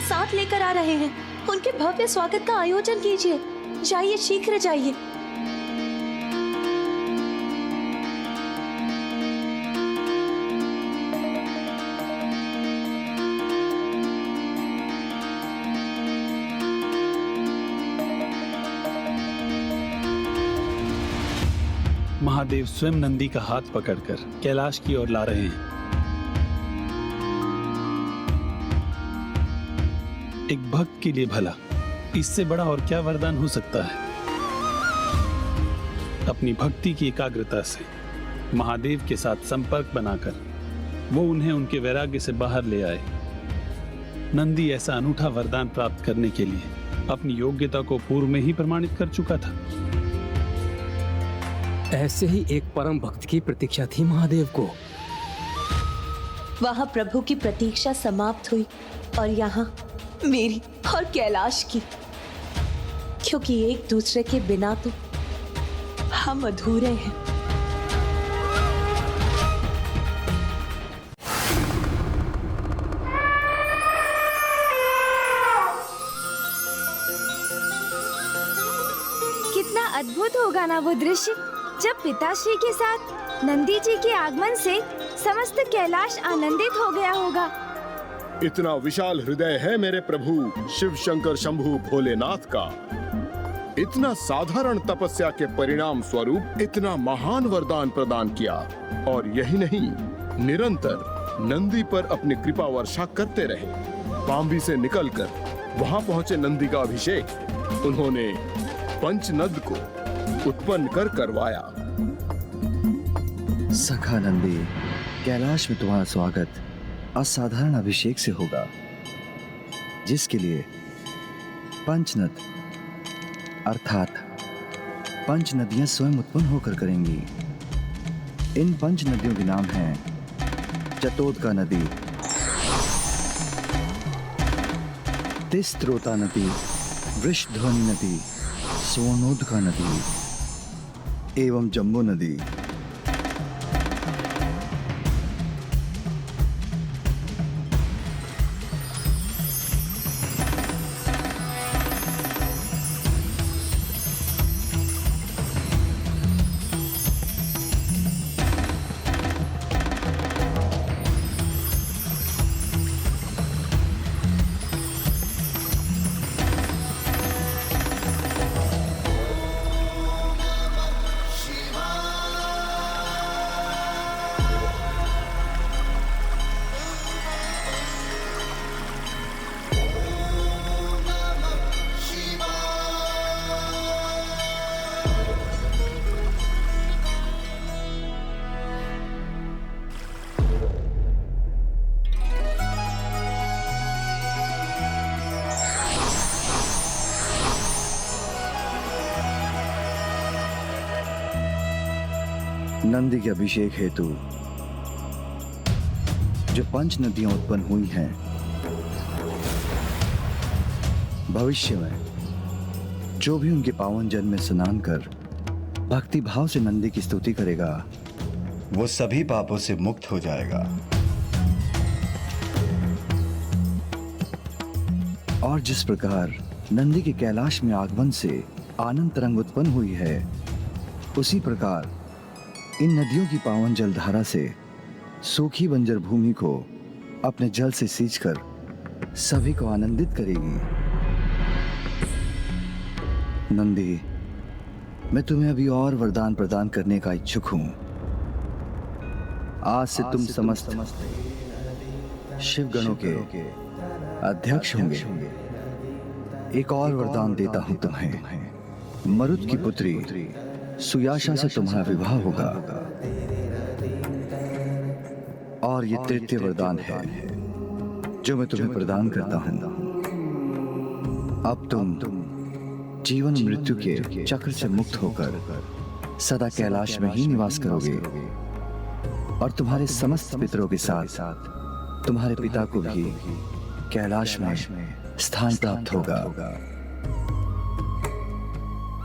साथ लेकर आ रहे हैं। उनके भव्य स्वागत का आयोजन कीजिए। जाइए, शीघ्र जाइए। महादेव स्वयं नंदी का हाथ पकड़कर कैलाश की ओर ला रहे हैं। एक भक्त के लिए भला इससे बड़ा और क्या वरदान हो सकता है। अपनी भक्ति की एकाग्रता से महादेव के साथ संपर्क बनाकर वो उन्हें उनके वैराग्य से बाहर ले आए। नंदी ऐसा अनूठा वरदान प्राप्त करने के लिए अपनी योग्यता को पूर्व में ही प्रमाणित कर चुका था। ऐसे ही एक परम भक्त की प्रतीक्षा थी महादेव को। वहां प्रभु की प्रतीक्षा समाप्त हुई और यहाँ मेरी और कैलाश की, क्योंकि एक दूसरे के बिना तो हम अधूरे हैं। कितना अद्भुत होगा ना वो दृश्य, जब पिताश्री के साथ नंदी जी के आगमन से समस्त कैलाश आनंदित हो गया होगा। इतना विशाल हृदय है मेरे प्रभु शिव शंकर शंभु भोलेनाथ का। इतना साधारण तपस्या के परिणाम स्वरूप इतना महान वरदान प्रदान किया, और यही नहीं, निरंतर नंदी पर अपनी कृपा वर्षा करते रहे। बांबी से निकलकर वहां पहुंचे नंदी का अभिषेक उन्होंने पंचनद को उत्पन्न कर करवाया। सखा नंदी, कैलाश में तुम्हारा स्वागत असाधारण अभिषेक से होगा, जिसके लिए पंचनद अर्थात पंच नदियां स्वयं उत्पन्न होकर करेंगी। इन पंच नदियों के नाम हैं चतोदका नदी, तिस्त्रोता नदी, वृषध्वनि नदी, स्वर्णोदका नदी एवं जम्बू नदी। नंदी के अभिषेक हेतु जो पंच नदियां उत्पन्न हुई हैं, भविष्य में जो भी उनके पावन जल में स्नान कर भक्ति भाव से नंदी की स्तुति करेगा, वो सभी पापों से मुक्त हो जाएगा। और जिस प्रकार नंदी के कैलाश में आगमन से आनंद तरंग उत्पन्न हुई है, उसी प्रकार इन नदियों की पावन जलधारा से सूखी बंजर भूमि को अपने जल से सींचकर सभी को आनंदित करेगी। नंदी, मैं तुम्हें अभी और वरदान प्रदान करने का इच्छुक हूं। आज से तुम समस्त शिवगणों के अध्यक्ष होंगे। एक और वरदान देता हूं तुम्हें। मरुत की पुत्री सुयाशा से तुम्हारा विवाह होगा। और ये तृतीय वरदान है जो मैं तुम्हें प्रदान करता हूं। अब तुम जीवन मृत्यु के चक्र से मुक्त होकर सदा कैलाश में ही निवास करोगे, और तुम्हारे समस्त पितरों के साथ तुम्हारे पिता को भी कैलाश में स्थान प्राप्त होगा।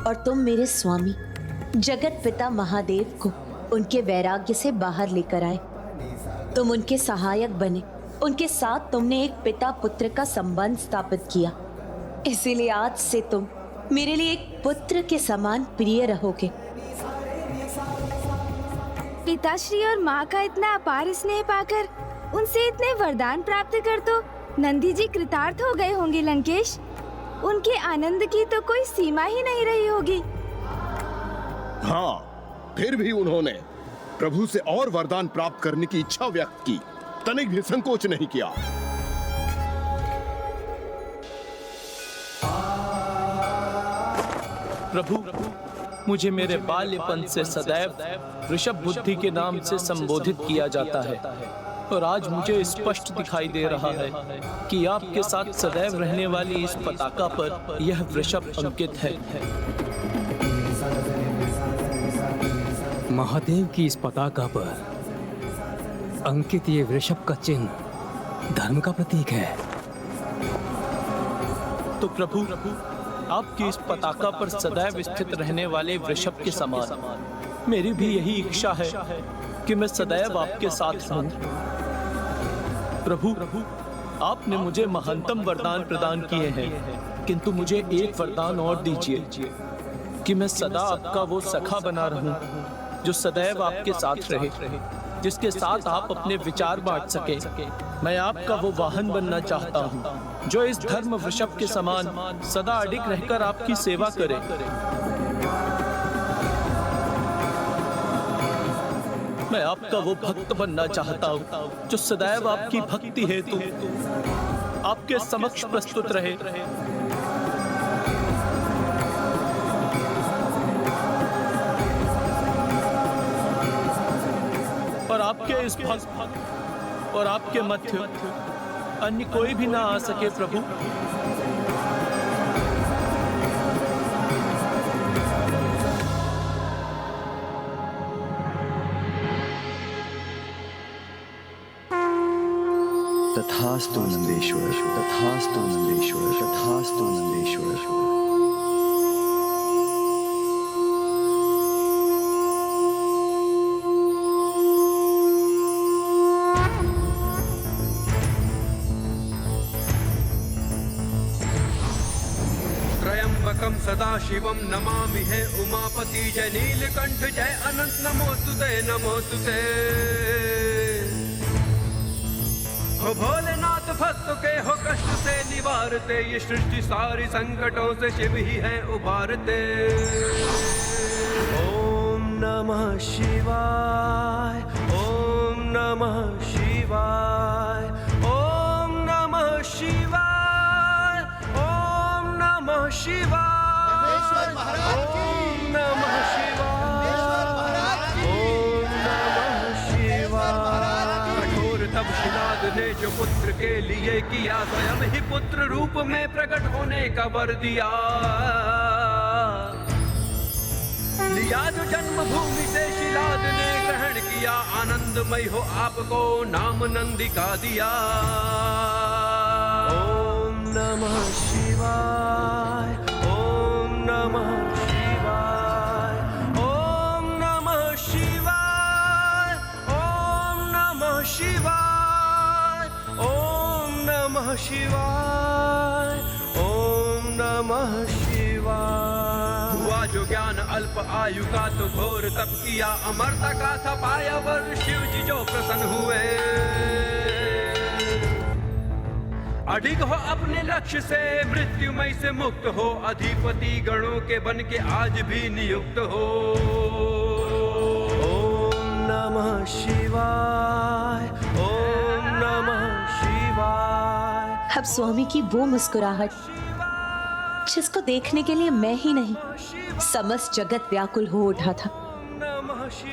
और तुम मेरे स्वामी जगत पिता महादेव को उनके वैराग्य से बाहर लेकर आए। तुम उनके सहायक बने, उनके साथ तुमने एक पिता पुत्र का संबंध स्थापित किया। इसीलिए आज से तुम मेरे लिए एक पुत्र के समान प्रिय रहोगे। पिताश्री और माँ का इतना अपार स्नेह पाकर उनसे इतने वरदान प्राप्त कर तो नंदी जी कृतार्थ हो गए होंगे लंकेश। उनके आनंद की तो कोई सीमा ही नहीं रही होगी। हाँ, फिर भी उन्होंने प्रभु से और वरदान प्राप्त करने की इच्छा व्यक्त की, तनिक भी संकोच नहीं किया। प्रभु, मुझे मेरे बाल्यपन से सदैव वृषभ बुद्धि के नाम से संबोधित किया जाता है और आज मुझे स्पष्ट दिखाई दे रहा है कि आपके साथ सदैव रहने वाली इस पताका पर यह वृषभ अंकित है। महादेव की इस पताका पर अंकित ये वृषभ का चिन्ह धर्म का प्रतीक है। तो प्रभु, आपकी इस पताका पर सदैव स्थित रहने वाले वृषभ के समान मेरी भी यही इच्छा है कि मैं सदैव आपके साथ रहूं। प्रभु, आपने मुझे महानतम वरदान प्रदान किए हैं, किंतु मुझे एक वरदान और दीजिए कि मैं सदा आपका वो सखा बना रहूं जो सदैव आपके साथ रहे, जिसके साथ आप अपने विचार बांट सके। मैं आपका वो वाहन बनना चाहता हूँ जो इस धर्म वृषभ के समान सदा अडिग रहकर आपकी सेवा करे। मैं आपका वो भक्त बनना चाहता हूँ जो सदैव आपकी भक्ति हेतु आपके समक्ष प्रस्तुत रहे। और आपके इस भक्त और आपके मध्य अन्य कोई भी ना आ सके प्रभु। तथास्तु नंदेश्वर, तथास्तु नंदेश्वर, तथास्तु नंदेश्वर। त्र्यंबकं सदाशिवं नमामि हे उमापति जय नीलकंठ जय अनंत नमोस्तुते नमोस्तुते। हो भोलेनाथ भक्तों के हो कष्ट से निवारते, ये सृष्टि सारी संकटों से शिव ही है उबारते। ओम नमः शिवाय, ओम नमः शिवाय, ओम नमः शिवाय, ओम नमः शिवाय, ओम नमः शिवाय, ओम नमः शिवाय। कठोर तप शिनाद ने जो पुत्र के लिए किया, स्वयं ही पुत्र रूप में प्रकट होने का वर दिया। लिया जो जन्म भूमि से शिलाद ने ग्रहण किया, आनंदमय हो आपको नाम नंदी का दिया। ओम नमः शिवाय, ओम नमः शिवाय, ओम नमः शिवाय, ओम नमः शिवाय, ओम नमः शिवाय, ओम नमः शिवाय। हुआ जो ज्ञान अल्प आयु का तो घोर तप किया, अमरता का था पाया वर शिव जी जो प्रसन्न हुए। अडिग हो अपने लक्ष्य से मृत्युमय से मुक्त हो, अधिपति गणों के बन के आज भी नियुक्त हो। ओम नमः शिवाय, ओम नमः शिवाय। अब स्वामी की वो मुस्कुराहट जिसको देखने के लिए मैं ही नहीं समस्त जगत व्याकुल हो उठा था,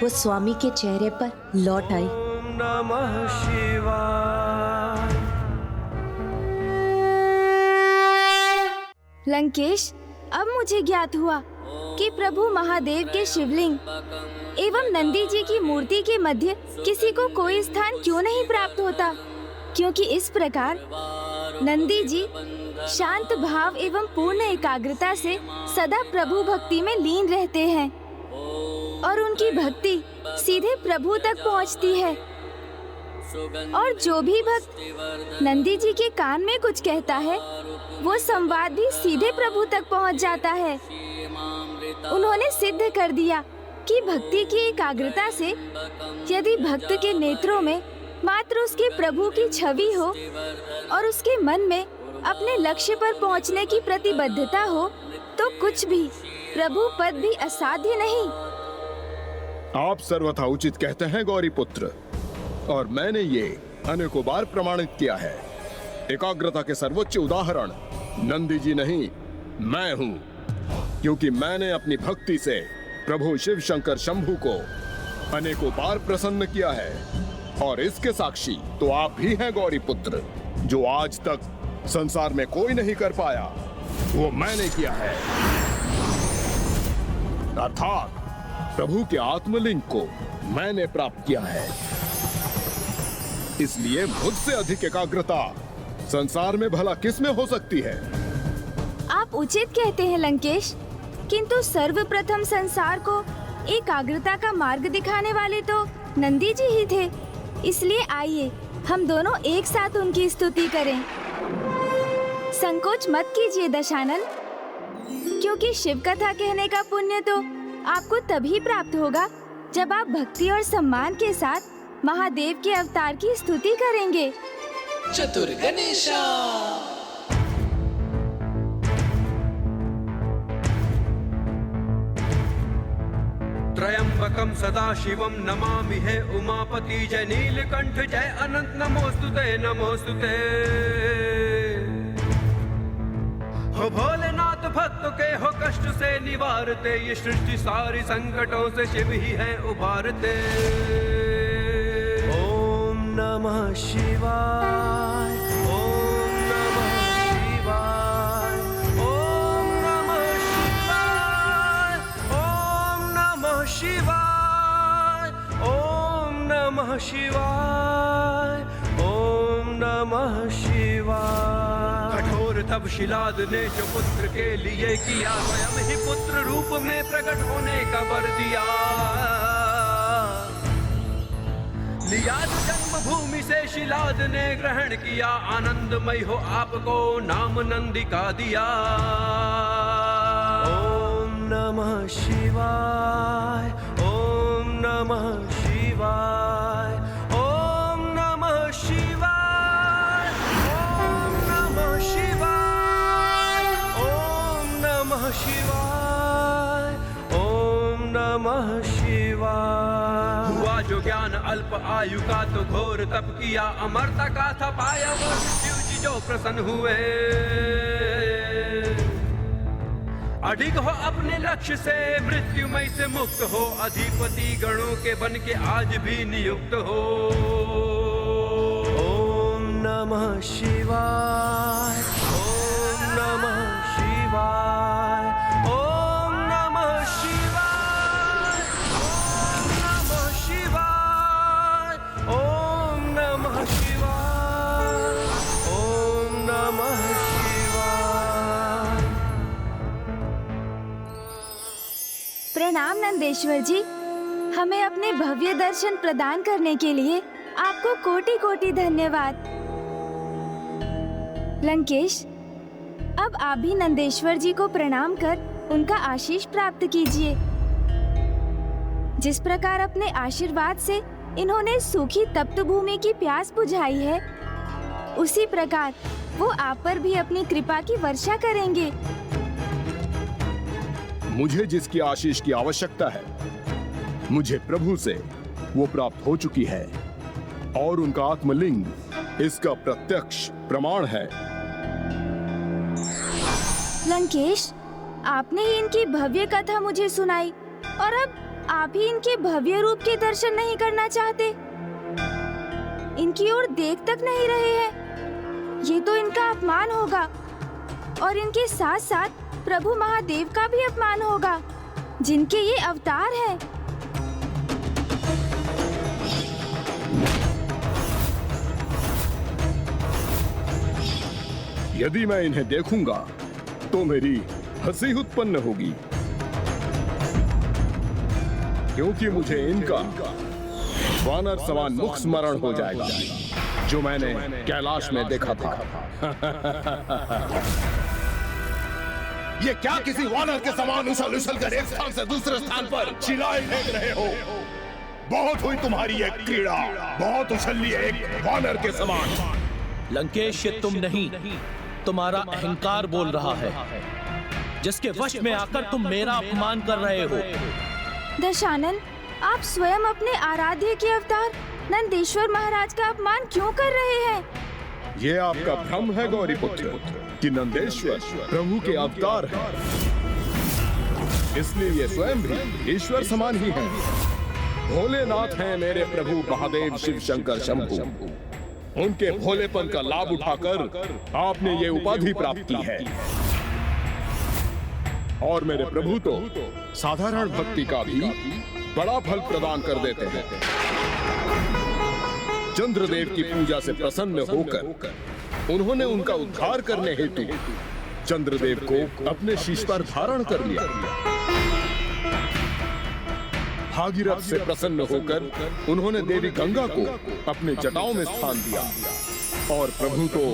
वो स्वामी के चेहरे पर लौट आई। ओम नमः शिवाय। लंकेश, अब मुझे ज्ञात हुआ कि प्रभु महादेव के शिवलिंग एवं नंदी जी की मूर्ति के मध्य किसी को कोई स्थान क्यों नहीं प्राप्त होता, क्योंकि इस प्रकार नंदी जी शांत भाव एवं पूर्ण एकाग्रता से सदा प्रभु भक्ति में लीन रहते हैं और उनकी भक्ति सीधे प्रभु तक पहुंचती है। और जो भी भक्त नंदी जी के कान में कुछ कहता है, वो संवाद भी सीधे प्रभु तक पहुंच जाता है। उन्होंने सिद्ध कर दिया कि भक्ति की एकाग्रता से यदि भक्त के नेत्रों में मात्र उसके प्रभु की छवि हो और उसके मन में अपने लक्ष्य पर पहुंचने की प्रतिबद्धता हो, तो कुछ भी प्रभु पद भी असाध्य नहीं। आप सर्वथा उचित कहते हैं गौरी पुत्र, और मैंने ये अनेकों बार प्रमाणित किया है। एकाग्रता के सर्वोच्च उदाहरण नंदी जी नहीं, मैं हूं, क्योंकि मैंने अपनी भक्ति से प्रभु शिव शंकर शंभु को अनेकों बार प्रसन्न किया है। और इसके साक्षी तो आप भी हैं गौरी पुत्र। जो आज तक संसार में कोई नहीं कर पाया, वो मैंने किया है। अर्थात प्रभु के आत्मलिंग को मैंने प्राप्त किया है। इसलिए मुझसे अधिक एकाग्रता संसार में भला किस में हो सकती है? आप उचित कहते हैं लंकेश, किंतु सर्वप्रथम संसार को एकाग्रता का मार्ग दिखाने वाले तो नंदी जी ही थे। इसलिए आइए हम दोनों एक साथ उनकी स्तुति करें। संकोच मत कीजिए दशानन, क्योंकि शिव कथा कहने का पुण्य तो आपको तभी प्राप्त होगा जब आप भक्ति और सम्मान के साथ महादेव के अवतार की स्तुति करेंगे। चतुर गणेशा। त्रयंबकम सदा शिवम नमामि है उमापति। जय नीलकंठ जय अनंत नमोस्तुते नमोस्तुते। हो भोलेनाथ भक्त के हो कष्ट से निवारते। ये सृष्टि सारी संकटों से शिव ही है उबारते। ओम नमः शिवाय, ओम नमः शिवाय, ओम नमः शिवाय, ओम नमः शिवाय, ओम नमः शिवाय, ओम नमः शिवाय। कठोर तब शिलाद ने जो पुत्र के लिए किया, स्वयं ही पुत्र रूप में प्रकट होने का वर दिया। लिया जो जन्मभूमि से शिलाद ने ग्रहण किया। आनंदमय हो आपको नाम नंदी का दिया। ओम नमः शिवाय, ओम नमः शिवाय, ओम नमः शिवाय, ओम नमः शिवाय, ओम नमः शिवाय, ओम नमः शिवाय। हुआ जो ज्ञान अल्प आयु का तो घोर तप किया। अमरता का था पाया वो शिव जी जो प्रसन्न हुए। अडिग हो अपने लक्ष्य से, मृत्युमय से मुक्त हो। अधिपति गणों के बन के आज भी नियुक्त हो। ओम नमः शिवाय, ओम नमः शिवाय, ओम नमः शिवाय, ओम नमः शिवाय, ओम नमः शिवाय, ओम नमः शिवाय। प्रणाम नंदेश्वर जी, हमें अपने भव्य दर्शन प्रदान करने के लिए आपको कोटि कोटि धन्यवाद। लंकेश, अब आप भी नंदेश्वर जी को प्रणाम कर उनका आशीष प्राप्त कीजिए। जिस प्रकार अपने आशीर्वाद से इन्होंने सूखी तप्त भूमि की प्यास बुझाई है, उसी प्रकार वो आप पर भी अपनी कृपा की वर्षा करेंगे। मुझे जिसकी आशीष की आवश्यकता है, मुझे प्रभु से वो प्राप्त हो चुकी है, और उनका आत्मलिंग इसका प्रत्यक्ष प्रमाण है। लंकेश, आपने ही इनकी भव्य कथा मुझे सुनाई, और अब आप ही इनके भव्य रूप के दर्शन नहीं करना चाहते, इनकी ओर देख तक नहीं रहे हैं। ये तो इनका अपमान होगा, और इनके साथ साथ प्रभु महादेव का भी अपमान होगा, जिनके ये अवतार हैं। यदि मैं इन्हें देखूंगा तो मेरी हंसी उत्पन्न होगी, क्योंकि मुझे इनका वानर समान मुख स्मरण हो जाएगा, जो मैंने कैलाश में देखा था। ये क्या किसी वानर के समान उछल उछल कर एक स्थान से दूसरे स्थान पर शिलाएं फेंक रहे हो? बहुत हुई तुम्हारी ये क्रीड़ा, बहुत उछल लिए एक वानर के समान। लंकेश, ये तुम नहीं, तुम्हारा अहंकार बोल रहा है, जिसके वश में आकर तुम मेरा अपमान कर रहे हो। दशानन, आप स्वयं अपने आराध्य के अवतार नंदेश्वर महाराज का अपमान क्यों कर रहे हैं? ये आपका भ्रम है गौरी पुत्र कि नंदेश्वर प्रभु के अवतार हैं। इसलिए ये स्वयं भी ईश्वर समान ही हैं। भोलेनाथ हैं मेरे प्रभु महादेव शिव शंकर शंभु। उनके भोलेपन का लाभ उठाकर आपने ये उपाधि प्राप्त की है। और मेरे प्रभु तो साधारण भक्ति का भी बड़ा फल प्रदान कर देते हैं। चंद्रदेव की पूजा से प्रसन्न होकर उन्होंने उनका उद्धार करने हेतु चंद्रदेव को अपने शीश पर धारण कर लिया। भागीरथ से प्रसन्न होकर उन्होंने देवी गंगा को अपने जटाओं में स्थान दिया। और प्रभु तो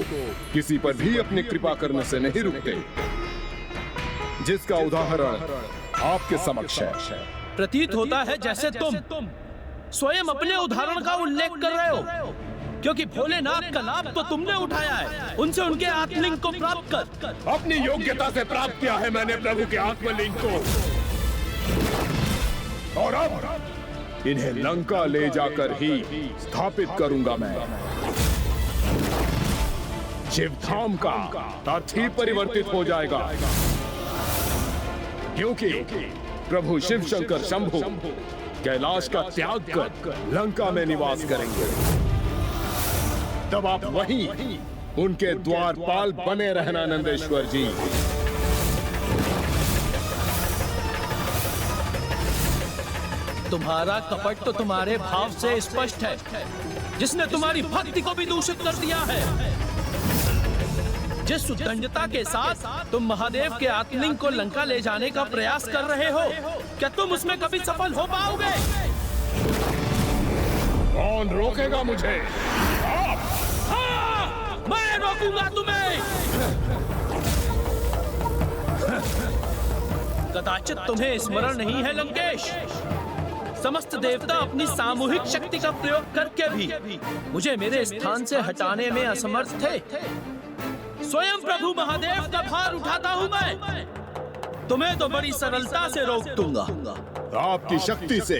किसी पर भी अपनी कृपा करने से नहीं रुकते, जिसका उदाहरण आपके समक्ष है। प्रतीत होता है जैसे तुम स्वयं अपने उदाहरण का उल्लेख कर रहे हो, क्योंकि भोलेनाथ का लाभ तो तुमने उठाया है। उनसे उनके आत्मलिंग को प्राप्त कर। अपनी योग्यता से प्राप्त किया है मैंने प्रभु के आत्मलिंग को, और अब इन्हें लंका ले जाकर ही स्थापित करूंगा मैं। शिवधाम का अर्थ ही परिवर्तित हो जाएगा, क्योंकि प्रभु शिव शंकर शंभु कैलाश का त्याग कर लंका में निवास करेंगे। तब आप वहीं उनके द्वारपाल बने रहना नंदेश्वर जी। तुम्हारा कपट तो तुम्हारे भाव से स्पष्ट है, जिसने तुम्हारी भक्ति को भी दूषित कर दिया है। जिस उद्दंडता के साथ तुम महादेव के आत्मलिंग को लंका ले जाने का प्रयास कर रहे हो, क्या तुम उसमें कभी सफल हो पाओगे? कौन रोकेगा मुझे? हाँ, मैं रोकूंगा तुम्हें। कदाचित तुम्हें स्मरण नहीं है लंकेश, समस्त देवता अपनी सामूहिक शक्ति का प्रयोग करके भी मुझे मेरे स्थान से हटाने में असमर्थ थे। स्वयं प्रभु महादेव का भार उठाता हूं मैं। तुम्हें तो बड़ी सरलता से रोक दूंगा। आपकी शक्ति से